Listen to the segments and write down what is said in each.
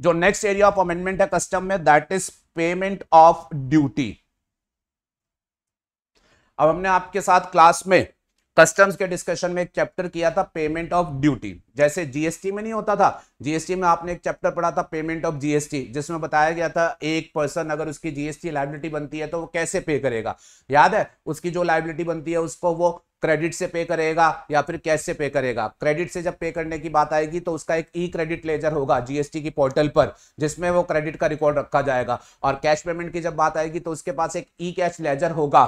जो next area of amendment है custom में, that is payment of duty. अब हमने आपके साथ क्लास में कस्टम्स के डिस्कशन में एक चैप्टर किया था पेमेंट ऑफ ड्यूटी। जैसे जीएसटी में नहीं होता था, जीएसटी में आपने एक चैप्टर पढ़ा था पेमेंट ऑफ जीएसटी, जिसमें बताया गया था एक पर्सन अगर उसकी जीएसटी लायबिलिटी बनती है तो वो कैसे पे करेगा। याद है, उसकी जो लायबिलिटी बनती है उसको वो क्रेडिट से पे करेगा या फिर कैश से पे करेगा। क्रेडिट से जब पे करने की बात आएगी तो उसका एक ई क्रेडिट लेजर होगा जीएसटी की पोर्टल पर, जिसमें वो क्रेडिट का रिकॉर्ड रखा जाएगा। और कैश पेमेंट की जब बात आएगी तो उसके पास एक ई कैश लेजर होगा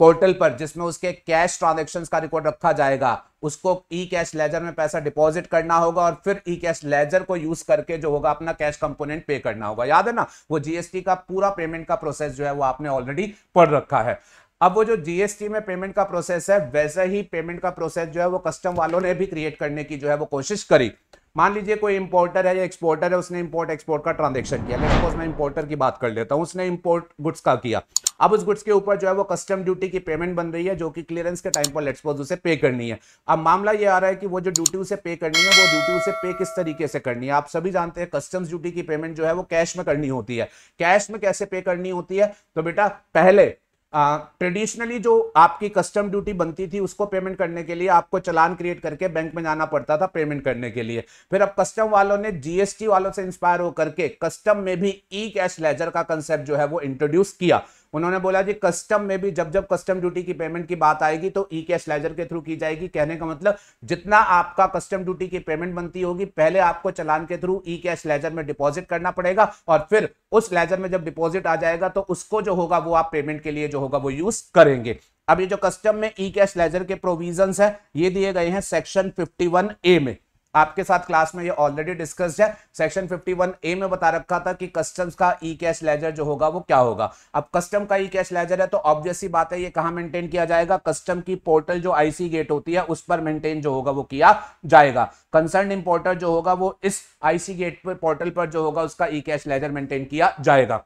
पोर्टल पर, जिसमें उसके कैश ट्रांजैक्शंस का रिकॉर्ड रखा जाएगा। उसको ई कैश लेजर में पैसा डिपॉजिट करना होगा और फिर ई कैश लेजर को यूज करके जो होगा अपना कैश कंपोनेंट पे करना होगा। याद है ना, वो जीएसटी का पूरा पेमेंट का प्रोसेस जो है वो आपने ऑलरेडी पढ़ रखा है। अब वो जो जीएसटी में पेमेंट का प्रोसेस है, वैसा ही पेमेंट का प्रोसेस जो है वो कस्टम वालों ने भी क्रिएट करने की जो है वो कोशिश करी। मान लीजिए कोई इंपोर्टर है या एक्सपोर्टर है, उसने इंपोर्ट एक्सपोर्ट का ट्रांजैक्शन किया। लेट्स सपोज मैं इंपोर्टर की बात कर लेता हूं, उसने इंपोर्ट गुड्स का किया। अब उस गुड्स के ऊपर जो है वो कस्टम ड्यूटी की पेमेंट बन रही है, जो कि क्लियरेंस के टाइम पर लेट्स सपोज उसे पे करनी है। अब मामला ये आ रहा है कि वो जो ड्यूटी उसे पे करनी है, वो ड्यूटी उसे पे किस तरीके से करनी है। आप सभी जानते हैं कस्टम्स ड्यूटी की पेमेंट जो है वो कैश में करनी होती है। कैश में कैसे पे करनी होती है, तो बेटा पहले ट्रेडिशनली जो आपकी कस्टम ड्यूटी बनती थी उसको पेमेंट करने के लिए आपको चालान क्रिएट करके बैंक में जाना पड़ता था पेमेंट करने के लिए। फिर अब कस्टम वालों ने जीएसटी वालों से इंस्पायर होकर के कस्टम में भी ई कैश लेजर का कंसेप्ट जो है वो इंट्रोड्यूस किया। उन्होंने बोला जी कस्टम में भी जब जब कस्टम ड्यूटी की पेमेंट की बात आएगी तो ई कैश लेजर के थ्रू की जाएगी। कहने का मतलब जितना आपका कस्टम ड्यूटी की पेमेंट बनती होगी, पहले आपको चालान के थ्रू ई कैश लेजर में डिपॉजिट करना पड़ेगा और फिर उस लेजर में जब डिपॉजिट आ जाएगा तो उसको जो होगा वो आप पेमेंट के लिए जो होगा वो यूज करेंगे। अब ये जो कस्टम में ई कैश लेजर के प्रोविजंस है ये दिए गए हैं सेक्शन 51A में। आपके साथ क्लास में ये ऑलरेडी डिस्कस्ड है। सेक्शन 51A में बता रखा था कि कस्टम्स का ई कैश लेजर जो होगा वो क्या होगा। अब कस्टम का ई कैश लेजर है तो ऑब्वियस सी बात है ये कहां मेंटेन किया जाएगा, कस्टम की पोर्टल जो आईसी गेट होती है उस पर मेंटेन जो होगा वो किया जाएगा। कंसर्न इंपोर्टर जो होगा वो इस आईसी गेट पर पोर्टल पर जो होगा उसका ई कैश लेजर मेंटेन किया जाएगा।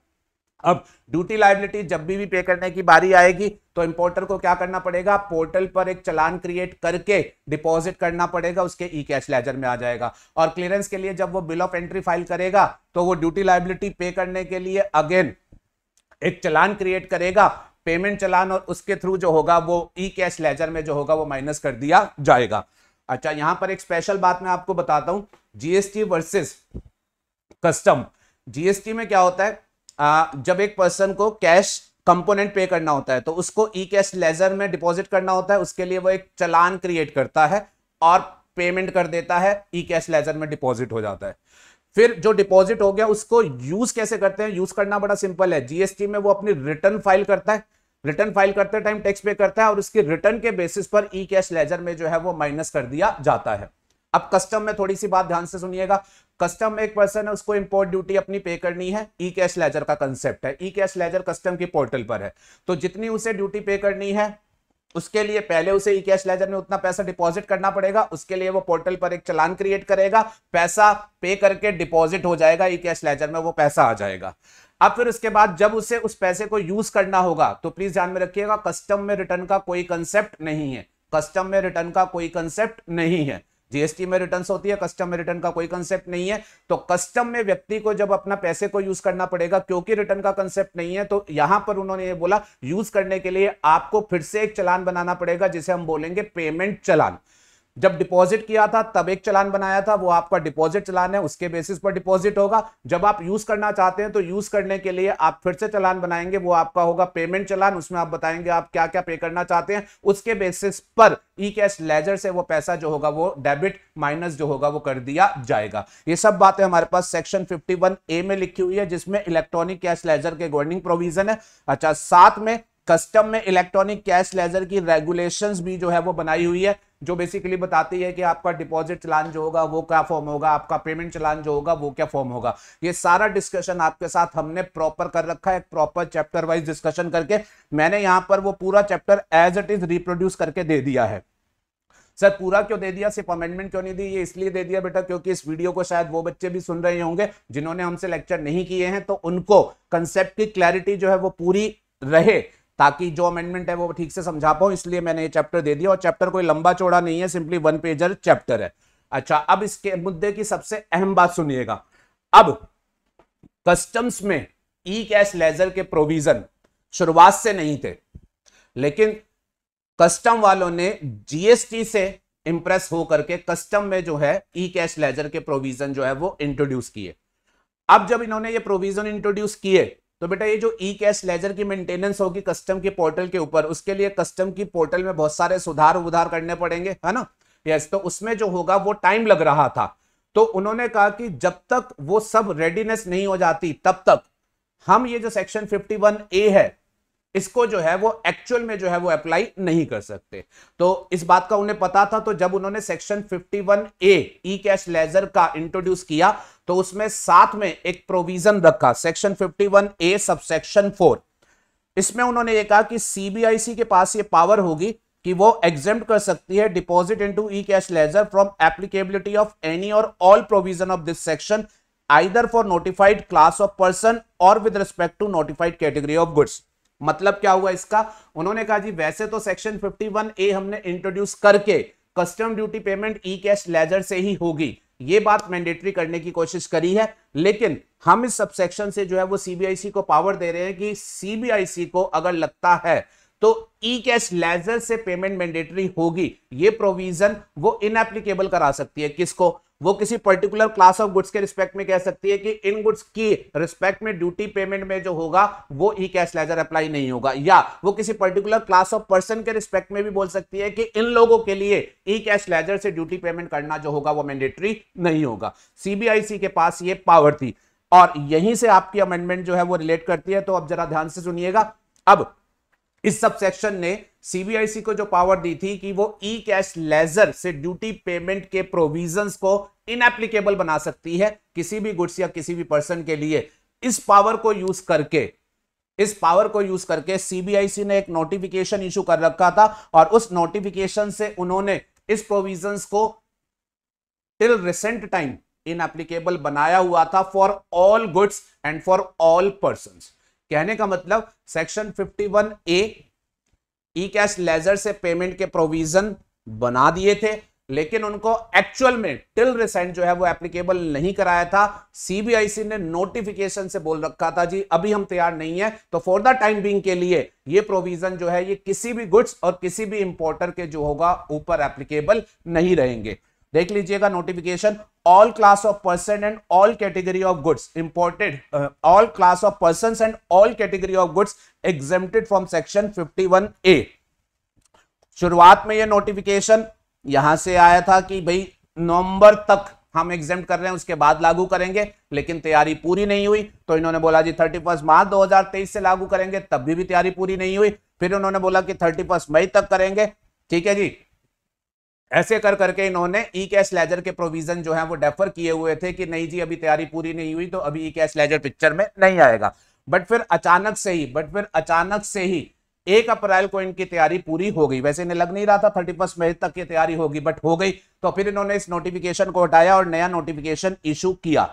अब ड्यूटी लायबिलिटी जब भी पे करने की बारी आएगी तो इंपोर्टर को क्या करना पड़ेगा, पोर्टल पर एक चालान क्रिएट करके डिपॉजिट करना पड़ेगा, उसके ई कैश लेजर में आ जाएगा। और क्लियरेंस के लिए जब वो बिल ऑफ एंट्री फाइल करेगा तो वो ड्यूटी लायबिलिटी पे करने के लिए अगेन एक चालान क्रिएट करेगा, पेमेंट चालान, और उसके थ्रू जो होगा वो ई कैश लेजर में जो होगा वो माइनस कर दिया जाएगा। अच्छा, यहां पर एक स्पेशल बात मैं आपको बताता हूं, जीएसटी वर्सेस कस्टम। जीएसटी में क्या होता है, जब एक पर्सन को कैश कंपोनेंट पे करना होता है तो उसको ई कैश लेजर में डिपॉजिट करना होता है। उसके लिए वो एक चालान क्रिएट करता है और पेमेंट कर देता है, ई कैश लेजर में डिपॉजिट हो जाता है। फिर जो डिपॉजिट हो गया उसको यूज कैसे करते हैं, यूज करना बड़ा सिंपल है। जीएसटी में वो अपनी रिटर्न फाइल करता है, रिटर्न फाइल करते टाइम टैक्स पे करता है और उसकी रिटर्न के बेसिस पर ई कैश लेजर में जो है वो माइनस कर दिया जाता है। अब कस्टम में थोड़ी सी बात ध्यान से सुनिएगा। कस्टम में एक पर्सन है, उसको इंपोर्ट ड्यूटी अपनी पे करनी है, ई कैश लेजर का कंसेप्ट है। ई कैश लेजर कस्टम की पोर्टल पर है, तो जितनी उसे ड्यूटी पे करनी है उसके लिए पहले उसे ई कैश लेजर में उतना पैसा डिपॉजिट करना पड़ेगा। उसके लिए वो पोर्टल पर एक चालान क्रिएट करेगा, पैसा पे करके डिपॉजिट हो जाएगा, ई कैश लेजर में वो पैसा आ जाएगा। अब फिर उसके बाद जब उसे उस पैसे को यूज करना होगा तो प्लीज ध्यान में रखिएगा, कस्टम में रिटर्न का कोई कंसेप्ट नहीं है। कस्टम में रिटर्न का कोई कंसेप्ट नहीं है। जीएसटी में रिटर्न्स होती है, कस्टम में रिटर्न का कोई कंसेप्ट नहीं है। तो कस्टम में व्यक्ति को जब अपना पैसे को यूज करना पड़ेगा, क्योंकि रिटर्न का कंसेप्ट नहीं है, तो यहां पर उन्होंने ये बोला यूज करने के लिए आपको फिर से एक चालान बनाना पड़ेगा, जिसे हम बोलेंगे पेमेंट चालान। जब डिपॉजिट किया था तब एक चालान बनाया था, वो आपका डिपॉजिट चालान है, उसके बेसिस पर डिपॉजिट होगा। जब आप यूज करना चाहते हैं तो यूज करने के लिए आप फिर से चालान बनाएंगे, वो आपका होगा पेमेंट चालान। उसमें आप बताएंगे आप क्या क्या पे करना चाहते हैं, उसके बेसिस पर ई कैश लेजर से वो पैसा जो होगा वो डेबिट माइनस जो होगा वो कर दिया जाएगा। ये सब बातें हमारे पास सेक्शन 51A में लिखी हुई है, जिसमें इलेक्ट्रॉनिक कैश लेजर के गवर्निंग प्रोविजन है। अच्छा, साथ में कस्टम में इलेक्ट्रॉनिक कैश लेजर की रेगुलेशंस भी जो है वो बनाई हुई है, जो बेसिकली बताती है कि आपका डिपॉजिट चालान जो होगा वो क्या फॉर्म होगा, आपका पेमेंट चालान जो होगा वो क्या फॉर्म होगा। ये सारा डिस्कशन आपके साथ हमने प्रॉपर कर रखा है, प्रॉपर चैप्टर वाइज डिस्कशन करके। मैंने यहां पर वो पूरा chapter as it is reproduce करके दे दिया है। सर पूरा क्यों दे दिया, सिर्फ अमेंडमेंट क्यों नहीं दी? ये इसलिए दे दिया बेटा क्योंकि इस वीडियो को शायद वो बच्चे भी सुन रहे होंगे जिन्होंने हमसे लेक्चर नहीं किए हैं, तो उनको कंसेप्ट की क्लैरिटी जो है वो पूरी रहे, ताकि जो अमेंडमेंट है वो ठीक से समझा पाऊं, इसलिए मैंने ये चैप्टर दे दिया। और चैप्टर कोई लंबा चौड़ा नहीं है, सिंपली 1 पेजर चैप्टर है। अच्छा, अब इसके मुद्दे की सबसे अहम बात सुनिएगा। अब कस्टम्स में ई कैश लेजर के प्रोविजन शुरुआत से नहीं थे, लेकिन कस्टम वालों ने जीएसटी से इंप्रेस होकर के कस्टम में जो है ई कैश लेजर के प्रोविजन जो है वो इंट्रोड्यूस किए। अब जब इन्होंने ये प्रोविजन इंट्रोड्यूस किए तो बेटा ये जो ई कैश लेजर की मेंटेनेंस होगी कस्टम के पोर्टल के ऊपर, उसके लिए कस्टम की पोर्टल में बहुत सारे सुधार करने पड़ेंगे, है ना। यस, तो उसमें जो होगा वो टाइम लग रहा था। तो उन्होंने कहा कि जब तक वो सब रेडीनेस नहीं हो जाती तब तक हम ये जो सेक्शन 51A है इसको जो है वो एक्चुअल में जो है वो अप्लाई नहीं कर सकते। तो इस बात का उन्हें पता था। तो जब उन्होंने सेक्शन 51A ई कैश लेजर का इंट्रोड्यूस किया तो उसमें साथ में एक प्रोविजन रखा, सेक्शन 51A सबसेक्शन 4। इसमें उन्होंने ये कहा कि सीबीआईसी के पास ये पावर होगी कि वो एग्जेम्प्ट कर सकती है deposit into e cash ledger from applicability of any or all provision of this section either for notified class of person or with respect to notified category of goods. मतलब क्या हुआ इसका, उन्होंने कहा जी वैसे तो सेक्शन 51A हमने introduce करके कस्टम ड्यूटी पेमेंट ई कैश लेजर से ही होगी, ये बात मैंडेटरी करने की कोशिश करी है, लेकिन हम इस सबसेक्शन से जो है वो सीबीआईसी को पावर दे रहे हैं कि सीबीआईसी को अगर लगता है तो ई कैश लेजर से पेमेंट मैंडेटरी होगी, ये प्रोविजन वो इनएप्लीकेबल करा सकती है। किसको, वो किसी पर्टिकुलर क्लास ऑफ गुड्स के रिस्पेक्ट में कह सकती है कि इन गुड्स की रिस्पेक्ट में ड्यूटी पेमेंट में जो होगा वो ई कैश लेजर अप्लाई नहीं होगा, या वो किसी पर्टिकुलर क्लास ऑफ पर्सन के रिस्पेक्ट में भी बोल सकती है कि इन लोगों के लिए ई कैश लेजर से ड्यूटी पेमेंट करना जो होगा वो मैंडेटरी नहीं होगा। सीबीआईसी के पास ये पावर थी और यहीं से आपकी अमेंडमेंट जो है वो रिलेट करती है। तो अब जरा ध्यान से सुनिएगा। अब इस सब सेक्शन ने सीबीआईसी को जो पावर दी थी कि वो ई कैश लेजर से ड्यूटी पेमेंट के प्रोविजंस को इनएप्लीकेबल बना सकती है किसी भी गुड्स या किसी भी पर्सन के लिए। इस पावर को यूज करके सीबीआईसी ने एक नोटिफिकेशन इशू कर रखा था और उस नोटिफिकेशन से उन्होंने इस प्रोविजंस को टिल रिसेंट टाइम इनएप्लीकेबल बनाया हुआ था for all goods and for all persons. कहने का मतलब सेक्शन 51A ई कैश लेजर से पेमेंट के प्रोविजन बना दिए थे, लेकिन उनको एक्चुअल में टिल रिसेंट जो है वो एप्लीकेबल नहीं कराया था। सीबीआईसी ने नोटिफिकेशन से बोल रखा था जी अभी हम तैयार नहीं है, तो फॉर द टाइम बीइंग के लिए ये प्रोविजन जो है ये किसी भी गुड्स और किसी भी इंपोर्टर के जो होगा ऊपर एप्लीकेबल नहीं रहेंगे। देख लीजिएगा notification, all class of person and all category of goods imported, all class of persons and all category of goods exempted from section 51A। शुरुआत में ये नोटिफिकेशन यहां से आया था कि भाई नवंबर तक हम एग्जेम्प्ट कर रहे हैं, उसके बाद लागू करेंगे, लेकिन तैयारी पूरी नहीं हुई। तो इन्होंने बोला जी 31 मार्च 2023 से लागू करेंगे, तब भी तैयारी पूरी नहीं हुई। फिर उन्होंने बोला कि 31 मई तक करेंगे, ठीक है जी। ऐसे कर करके इन्होंने ई कैश लेजर के प्रोविजन जो है वो डेफर किए हुए थे कि नहीं जी अभी तैयारी पूरी नहीं हुई तो अभी ई कैश लेजर पिक्चर में नहीं आएगा। बट फिर अचानक से ही 1 अप्रैल को इनकी तैयारी पूरी हो गई। वैसे इन्हें लग नहीं रहा था 31 मई तक की तैयारी होगी, बट हो गई। तो फिर इन्होंने इस नोटिफिकेशन को हटाया और नया नोटिफिकेशन इशू किया।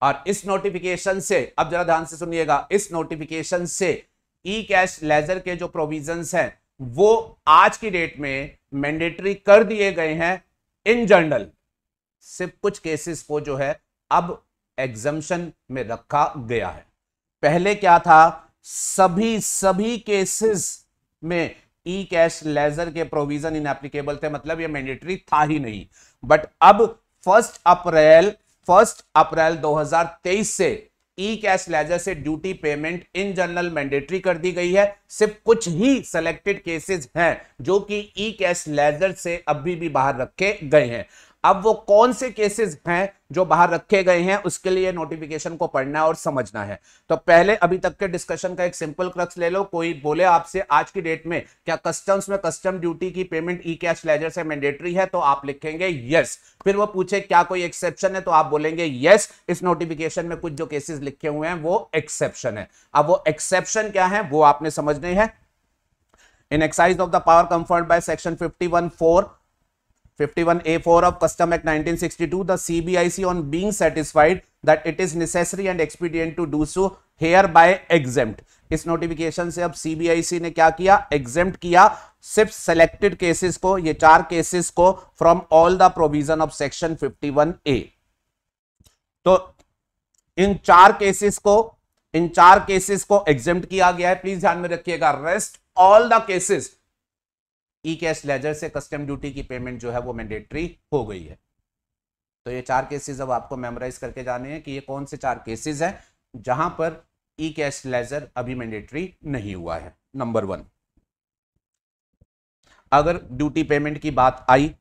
और इस नोटिफिकेशन से, अब जरा ध्यान से सुनिएगा, इस नोटिफिकेशन से ई कैश लेजर के जो प्रोविजंस हैं वो आज की डेट में मैंडेटरी कर दिए गए हैं इन जनरल। सिर्फ कुछ केसेस को जो है अब एग्जम्पशन में रखा गया है। पहले क्या था, सभी केसेस में ई कैश लेजर के प्रोविजन इनएप्लीकेबल थे, मतलब ये मैंडेटरी था ही नहीं। बट अब 1 अप्रैल 2023 से ई कैश लेजर से duty payment in general mandatory कर दी गई है। सिर्फ कुछ ही सिलेक्टेड केसेस हैं जो कि ई कैश लेजर से अभी भी बाहर रखे गए हैं। अब वो कौन से केसेस हैं जो बाहर रखे गए हैं उसके लिए नोटिफिकेशन को पढ़ना और समझना है। तो पहले अभी तक के डिस्कशन का एक सिंपल क्रक्स ले लो। कोई बोले आपसे आज की डेट में क्या कस्टम्स में कस्टम ड्यूटी की पेमेंट ई कैश लेजर से मैंडेटरी है, तो आप लिखेंगे यस। फिर वो पूछे क्या कोई एक्सेप्शन है, तो आप बोलेंगे यस। इस नोटिफिकेशन में कुछ जो केसेस लिखे हुए हैं वो एक्सेप्शन है। अब वो एक्सेप्शन क्या है वो आपने समझने हैं। In excise of the power conferred by section 51A4 of Custom Act 1962, the CBIC on being satisfied that it is necessary and expedient to do so hereby exempt। इस नोटिफिकेशन से अब CBIC ने क्या किया, एग्जेम्प्ट किया सिर्फ selected cases को, ये 4 केसेस को, from all the provision of section 51A। तो इन चार केसेस को एग्जेम्प्ट किया गया है, प्लीज ध्यान में रखिएगा। Rest all the cases E cash laser से कस्टम ड्यूटी की पेमेंट जो है वो मैंडेटरी हो गई है। तो ये चार केसेस अब आपको मेमोराइज करके जाने हैं कि ये कौन से चार केसेस हैं जहां पर ई कैश लेजर अभी मैंडेटरी नहीं हुआ है। नंबर 1, अगर ड्यूटी पेमेंट की बात आई,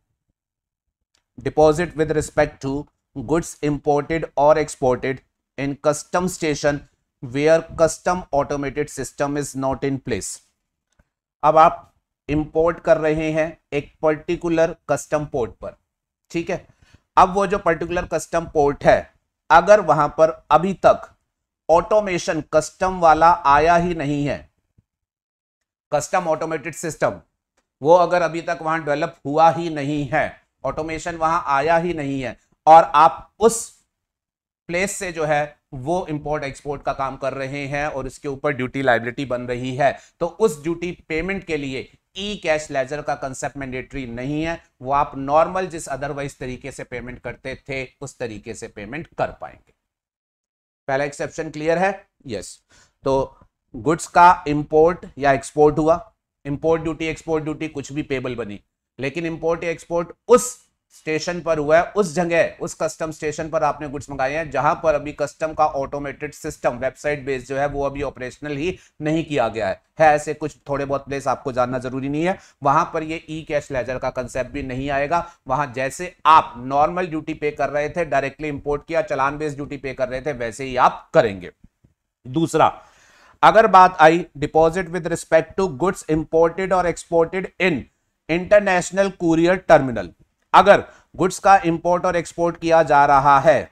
deposit with respect to goods imported or exported in custom station where custom automated system is not in place. अब आप इंपोर्ट कर रहे हैं एक पर्टिकुलर कस्टम पोर्ट पर, ठीक है। अब वो जो पर्टिकुलर कस्टम पोर्ट है, अगर वहां पर अभी तक ऑटोमेशन कस्टम वाला आया ही नहीं है, कस्टम ऑटोमेटेड सिस्टम वो अगर अभी तक वहां डेवलप हुआ ही नहीं है, ऑटोमेशन वहां आया ही नहीं है, और आप उस प्लेस से जो है वो इंपोर्ट एक्सपोर्ट का काम कर रहे हैं और इसके ऊपर ड्यूटी लायबिलिटी बन रही है, तो उस ड्यूटी पेमेंट के लिए ई कैश लेजर का कंसेप्ट मैंडेटरी नहीं है। वो आप नॉर्मल जिस अदरवाइज तरीके से पेमेंट करते थे उस तरीके से पेमेंट कर पाएंगे। पहला एक्सेप्शन क्लियर है? यस। तो गुड्स का इंपोर्ट या एक्सपोर्ट हुआ, इंपोर्ट ड्यूटी एक्सपोर्ट ड्यूटी कुछ भी पेबल बनी, लेकिन इंपोर्ट या एक्सपोर्ट उस स्टेशन पर हुआ है, उस जगह उस कस्टम स्टेशन पर आपने गुड्स मंगाए हैं जहां पर अभी कस्टम का ऑटोमेटेड सिस्टम वेबसाइट बेस्ड जो है वो अभी ऑपरेशनल ही नहीं किया गया है ऐसे कुछ थोड़े बहुत प्लेस आपको जानना जरूरी नहीं है, वहां पर ये ई कैश लेजर का कंसेप्ट भी नहीं आएगा। वहां जैसे आप नॉर्मल ड्यूटी पे कर रहे थे, डायरेक्टली इंपोर्ट किया, चलान बेस्ड ड्यूटी पे कर रहे थे, वैसे ही आप करेंगे। दूसरा, अगर बात आई deposit with respect to goods imported or exported in international courier terminal, अगर गुड्स का इंपोर्ट और एक्सपोर्ट किया जा रहा है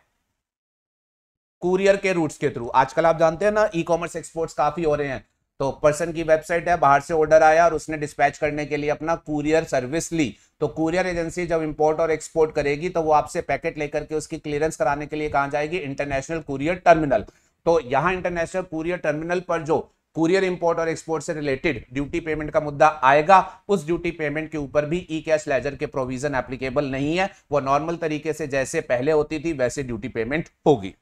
कुरियर के रूट्स के थ्रू, आजकल आप जानते हैं ना ई कॉमर्स एक्सपोर्ट्स काफी हो रहे हैं, तो पर्सन की वेबसाइट है, बाहर से ऑर्डर आया और उसने डिस्पैच करने के लिए अपना कुरियर सर्विस ली, तो कुरियर एजेंसी जब इंपोर्ट और एक्सपोर्ट करेगी तो वो आपसे पैकेट लेकर के उसकी क्लियरेंस कराने के लिए कहां जाएगी? International courier terminal. तो यहां इंटरनेशनल कुरियर टर्मिनल पर जो कुरियर इंपोर्ट और एक्सपोर्ट से रिलेटेड ड्यूटी पेमेंट का मुद्दा आएगा, उस ड्यूटी पेमेंट के ऊपर भी ई कैश लेजर के प्रोविजन एप्लीकेबल नहीं है, वो नॉर्मल तरीके से जैसे पहले होती थी वैसे ड्यूटी पेमेंट होगी।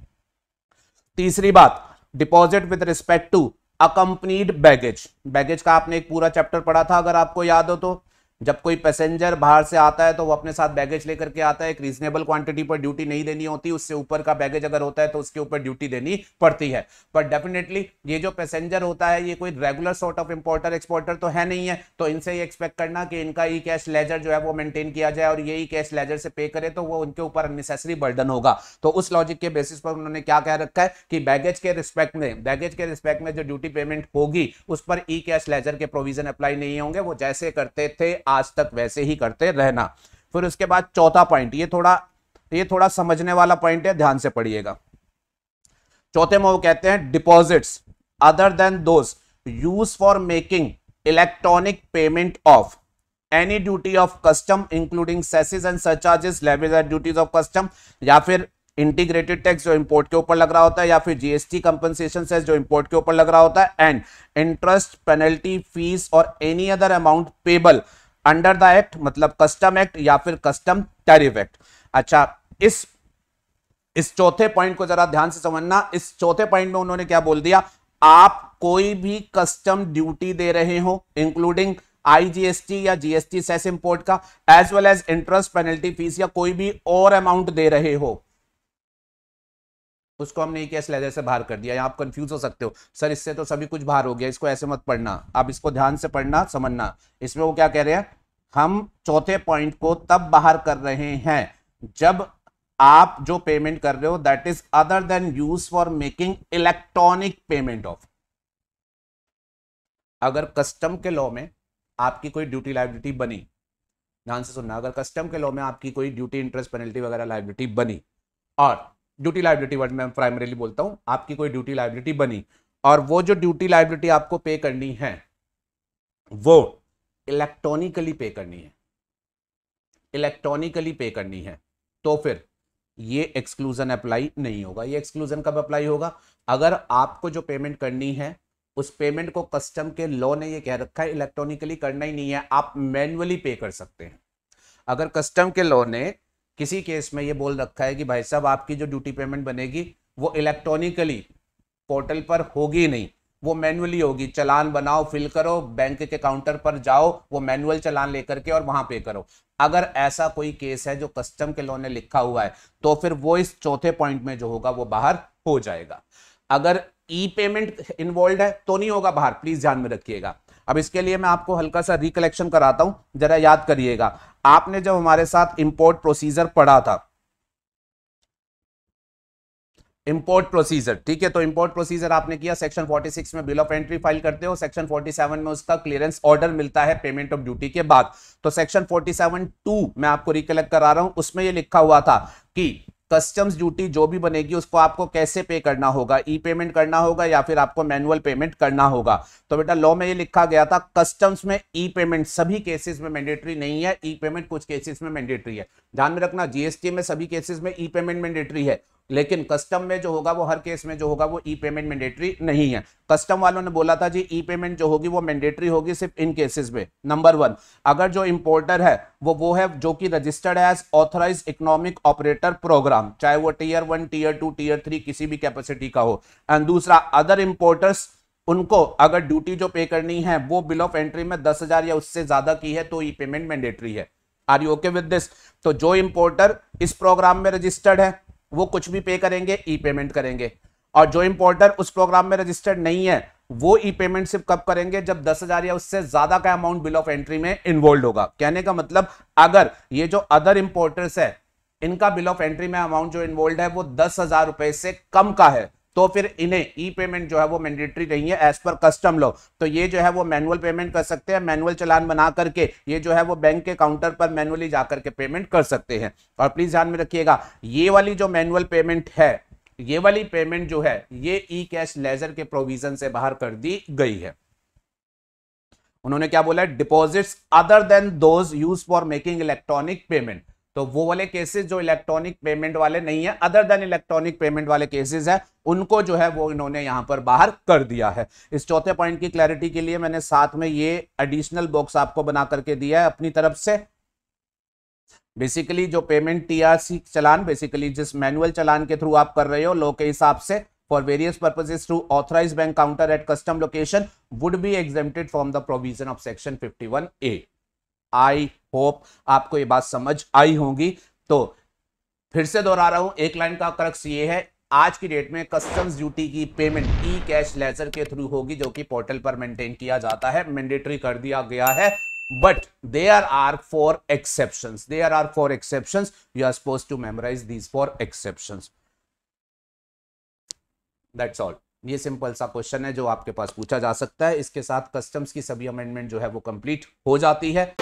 तीसरी बात, deposit with respect to accompanied baggage, baggage का आपने एक पूरा चैप्टर पढ़ा था अगर आपको याद हो तो। जब कोई पैसेंजर बाहर से आता है तो वो अपने साथ बैगेज लेकर के आता है, एक रीजनेबल क्वांटिटी पर ड्यूटी नहीं देनी होती, उससे ऊपर का बैगेज अगर होता है तो उसके ऊपर ड्यूटी देनी पड़ती है। पर डेफिनेटली ये जो पैसेंजर होता है ये कोई regular sort of importer exporter तो है नहीं है, तो इनसे ये एक्सपेक्ट करना कि इनका ई कैश लेजर जो है वो मेंटेन किया जाए और ये ई कैश लेजर से पे करे तो वो उनके ऊपर अननेसेसरी बर्डन होगा। तो उस लॉजिक के बेसिस पर उन्होंने क्या कह रखा है कि बैगेज के रिस्पेक्ट में जो ड्यूटी पेमेंट होगी उस पर ई कैश लेजर के प्रोविजन अप्लाई नहीं होंगे, वो जैसे करते थे आज तक वैसे ही करते रहना। फिर उसके बाद चौथा पॉइंट, ये थोड़ा समझने वाला पॉइंट है, ध्यान से पढ़िएगा। चौथे में वो कहते हैं deposits other than those use for making electronic payment of any duty of custom including सेसेस and surcharges levies and duties of custom, या फिर इंटीग्रेटेड टैक्स जो इंपोर्ट के ऊपर लग रहा होता है, या फिर जीएसटी कंपनसेशन सेस जो इंपोर्ट के ऊपर लग रहा होता है, एंड इंटरेस्ट पेनल्टी फीस और any other amount payable under the act, मतलब कस्टम एक्ट या फिर कस्टम टैरिफ एक्ट। अच्छा, इस चौथे पॉइंट को जरा ध्यान से समझना। इस चौथे पॉइंट में उन्होंने क्या बोल दिया, आप कोई भी कस्टम ड्यूटी दे रहे हो इंक्लूडिंग आईजीएसटी या जीएसटी सेस इंपोर्ट का, as well as interest penalty fees या कोई भी और अमाउंट दे रहे हो, उसको हमने ई कैश लेजर से बाहर कर दिया। आप कंफ्यूज हो सकते हो, सर इससे तो सभी कुछ बाहर हो गया, इसको ऐसे मत पढ़ना, आप इसको ध्यान से पढ़ना समझना। इसमें वो क्या कह रहे हैं, हम चौथे पॉइंट को तब बाहर कर रहे हैं जब आप जो पेमेंट कर रहे हो that is other than use for making electronic payment of. अगर कस्टम के लॉ में आपकी कोई ड्यूटी लायबिलिटी बनी, ध्यान से सुनना, अगर कस्टम के लॉ में आपकी कोई ड्यूटी इंटरेस्ट पेनल्टी वगैरह लायबिलिटी बनी, और ड्यूटी लायबिलिटी वर्ड में प्राइमरीली बोलता हूं, आपकी कोई ड्यूटी लायबिलिटी बनी और वो जो ड्यूटी लायबिलिटी आपको पे करनी है वो इलेक्ट्रॉनिकली पे करनी है, इलेक्ट्रॉनिकली पे करनी है, तो फिर ये एक्सक्लूजन अप्लाई नहीं होगा। ये एक्सक्लूजन कब अप्लाई होगा, अगर आपको जो पेमेंट करनी है उस पेमेंट को कस्टम के लॉ ने ये कह रखा है इलेक्ट्रॉनिकली करना ही नहीं है, आप मैन्युअली पे कर सकते हैं। अगर कस्टम के लॉ ने किसी केस में ये बोल रखा है कि भाई साहब आपकी जो ड्यूटी पेमेंट बनेगी वो इलेक्ट्रॉनिकली पोर्टल पर होगी नहीं, वो मैनुअली होगी। चालान बनाओ, फिल करो, बैंक के काउंटर पर जाओ, वो मैनुअल चालान लेकर के और वहां पे करो। अगर ऐसा कोई केस है जो कस्टम के लॉ ने लिखा हुआ है तो फिर वो इस चौथे पॉइंट में जो होगा वो बाहर हो जाएगा। अगर ई पेमेंट इन्वॉल्व है तो नहीं होगा बाहर, प्लीज ध्यान में रखिएगा। अब इसके लिए मैं आपको हल्का सा रिकलेक्शन कराता हूं, जरा याद करिएगा। आपने जब हमारे साथ इंपोर्ट प्रोसीजर पढ़ा था, इंपोर्ट प्रोसीजर, ठीक है, तो इंपोर्ट प्रोसीजर आपने किया, सेक्शन 46 में बिल ऑफ एंट्री फाइल करते हो, सेक्शन 47 में उसका क्लियरेंस ऑर्डर मिलता है पेमेंट ऑफ ड्यूटी के बाद। तो सेक्शन 47(2) मैं आपको रिकलेक्ट करा रहा हूं, उसमें ये लिखा हुआ था कि कस्टम्स ड्यूटी जो भी बनेगी उसको आपको कैसे पे करना होगा, ई पेमेंट करना होगा या फिर आपको मैनुअल पेमेंट करना होगा। तो बेटा लॉ में ये लिखा गया था कस्टम्स में ई पेमेंट सभी केसेस में मैंडेटरी नहीं है, ई पेमेंट कुछ केसेस में मैंडेटरी है। ध्यान में रखना, जीएसटी में सभी केसेस में ई पेमेंट मैंडेटरी है, लेकिन कस्टम में जो होगा वो हर केस में जो होगा वो ई पेमेंट मैंडेटरी नहीं है। कस्टम वालों ने बोला था जी ई पेमेंट जो होगी वो मैंडेटरी होगी सिर्फ इन केसेस में। नंबर 1, अगर जो इंपोर्टर है वो है जो कि registered as authorised economic operator programme, चाहे वो टीयर 1, टीयर 2, टीयर 3 किसी भी कैपेसिटी का हो। एंड दूसरा, अदर इंपोर्टर्स, उनको अगर ड्यूटी जो पे करनी है वो बिल ऑफ एंट्री में 10,000 या उससे ज्यादा की है तो ई पेमेंट मैंडेटरी है। Are you okay with this? तो जो इंपोर्टर इस प्रोग्राम में रजिस्टर्ड है वो कुछ भी पे करेंगे, ई पेमेंट करेंगे, और जो इंपोर्टर उस प्रोग्राम में रजिस्टर्ड नहीं है वो ई पेमेंट सिर्फ कब करेंगे, जब 10,000 या उससे ज्यादा का अमाउंट बिल ऑफ एंट्री में इन्वॉल्व होगा। कहने का मतलब, अगर ये जो अदर इंपोर्टर्स है इनका बिल ऑफ एंट्री में अमाउंट जो इन्वॉल्व है वो 10,000 रुपए से कम का है तो फिर इन्हें ई पेमेंट जो है वो मैंडेटरी नहीं है एज पर कस्टम लॉ। तो ये जो है वो मैनुअल पेमेंट कर सकते हैं, मैनुअल चालान बना करके ये जो है वो बैंक के काउंटर पर मैनुअली जाकर के पेमेंट कर सकते हैं। और प्लीज ध्यान में रखिएगा, ये वाली जो मैनुअल पेमेंट है, ये वाली पेमेंट जो है ये ई कैश लेजर के प्रोविजन से बाहर कर दी गई है। उन्होंने क्या बोला, deposits other than those used for making electronic payment. तो वो वाले केसेस जो इलेक्ट्रॉनिक पेमेंट वाले नहीं है, अदर देन इलेक्ट्रॉनिक पेमेंट वाले केसेस है, उनको जो है वो इन्होंने यहां पर बाहर कर दिया है। इस चौथे पॉइंट की क्लैरिटी के लिए मैंने साथ में ये एडिशनल बॉक्स आपको बना करके दिया है अपनी तरफ से। बेसिकली जो पेमेंट टीआरसी चालान, बेसिकली जिस मैनुअल चालान के थ्रू आप कर रहे हो लॉ के हिसाब से, for various purposes through authorised bank counter at custom location would be exempted from the provision of section 51A। I hope आपको ये बात समझ आई होगी। तो फिर से दोहरा रहा हूं, एक लाइन का क्रक्स ये है, आज की डेट में कस्टम्स ड्यूटी की पेमेंट ई कैश लेजर के थ्रू होगी जो कि पोर्टल पर मेंटेन किया जाता है, मैंडेटरी कर दिया गया है। But there are 4 exceptions, there are 4 exceptions, you are supposed to memorize these 4 exceptions. That's all. ये सिंपल सा क्वेश्चन है जो आपके पास पूछा जा सकता है। इसके साथ कस्टम्स की सभी अमेंडमेंट जो है वो कंप्लीट हो जाती है।